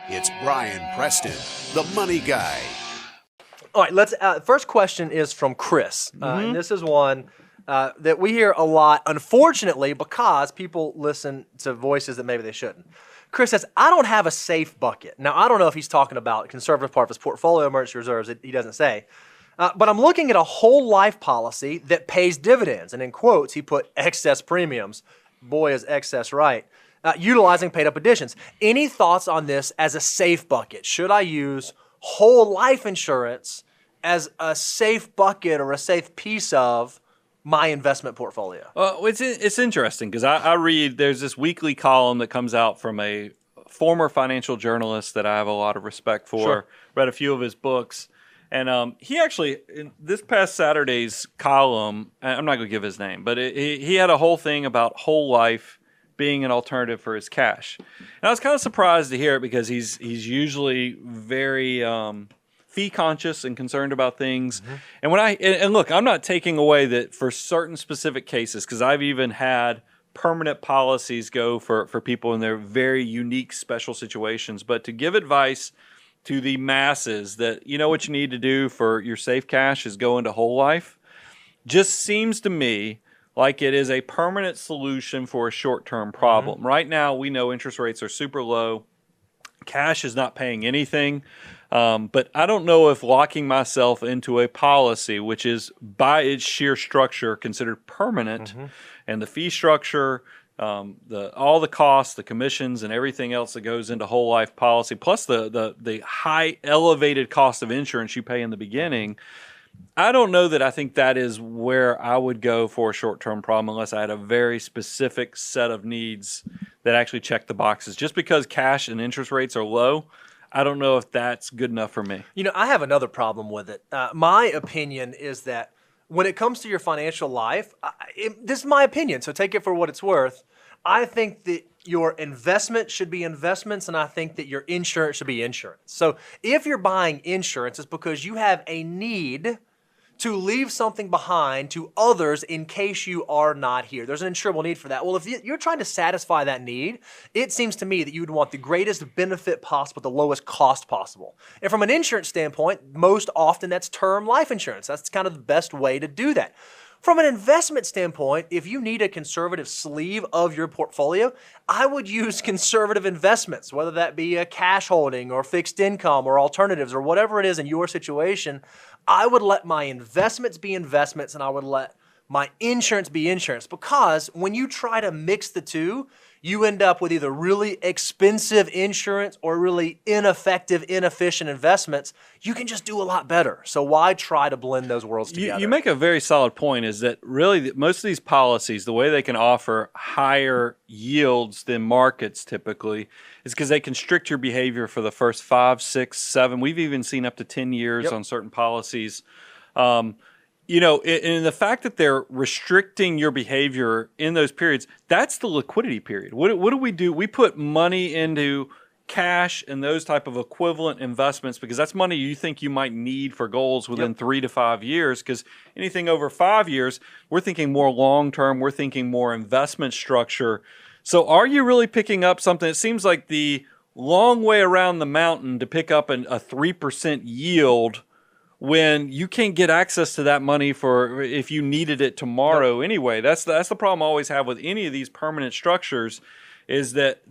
It's Brian Preston, the money guy. All right, let's. First question is from Chris, and this is one that we hear a lot, unfortunately, because people listen to voices that maybe they shouldn't. Chris says, "I don't have a safe bucket." Now, I don't know if he's talking about conservative part of his portfolio, emergency reserves. He doesn't say, but I'm looking at a whole life policy that pays dividends, and in quotes, he put excess premiums. Boy, is excess right. Utilizing paid up additions. Any thoughts on this as a safe bucket? Should I use whole life insurance as a safe bucket or a safe piece of my investment portfolio? Well, it's interesting because I read, there's this weekly column that comes out from a former financial journalist that I have a lot of respect for. Sure. Read a few of his books. And he actually, in this past Saturday's column, I'm not going to give his name, but he had a whole thing about whole life being an alternative for his cash. And I was kind of surprised to hear it because he's usually very fee conscious and concerned about things. And when and look, I'm not taking away that for certain specific cases, because I've even had permanent policies go for people in their very unique special situations. But to give advice to the masses that, you know, what you need to do for your safe cash is go into whole life, just seems to me like it is a permanent solution for a short-term problem. Right now, we know interest rates are super low. Cash is not paying anything. But I don't know if locking myself into a policy, which is by its sheer structure considered permanent, and the fee structure, all the costs, the commissions, and everything else that goes into whole life policy, plus the high elevated cost of insurance you pay in the beginning, I don't know that I think that is where I would go for a short-term problem unless I had a very specific set of needs that actually check the boxes. Just because cash and interest rates are low, I don't know if that's good enough for me. You know, I have another problem with it. My opinion is that when it comes to your financial life, this is my opinion, so take it for what it's worth. I think that your investment should be investments, and I think that your insurance should be insurance. So if you're buying insurance, it's because you have a need to leave something behind to others in case you are not here. There's an insurable need for that. Well, if you're trying to satisfy that need, it seems to me that you would want the greatest benefit possible at the lowest cost possible. And from an insurance standpoint, most often that's term life insurance. That's kind of the best way to do that. From an investment standpoint, if you need a conservative sleeve of your portfolio, I would use conservative investments, whether that be a cash holding or fixed income or alternatives or whatever it is in your situation. I would let my investments be investments and I would let my insurance be insurance, because when you try to mix the two, you end up with either really expensive insurance or really ineffective, inefficient investments. You can just do a lot better. So why try to blend those worlds together? You make a very solid point, is that really most of these policies, the way they can offer higher yields than markets typically is because they constrict your behavior for the first 5, 6, 7. We've even seen up to 10 years on certain policies. You know, and the fact that they're restricting your behavior in those periods, that's the liquidity period. What do we do? We put money into cash and those type of equivalent investments because that's money you think you might need for goals within 3 to 5 years, because anything over 5 years, we're thinking more long-term, we're thinking more investment structure. So are you really picking up something? It seems like the long way around the mountain to pick up a 3% yield when you can't get access to that money for if you needed it tomorrow anyway. That's the problem I always have with any of these permanent structures, is that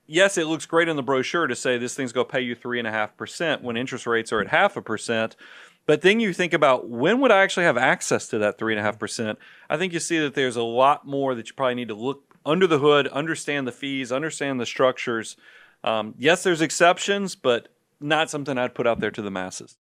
yes, it looks great in the brochure to say this thing's going to pay you 3.5% when interest rates are at 0.5%. But then you think about, when would I actually have access to that 3.5%? I think you see that there's a lot more that you probably need to look under the hood, understand the fees, understand the structures. Yes, there's exceptions, but not something I'd put out there to the masses.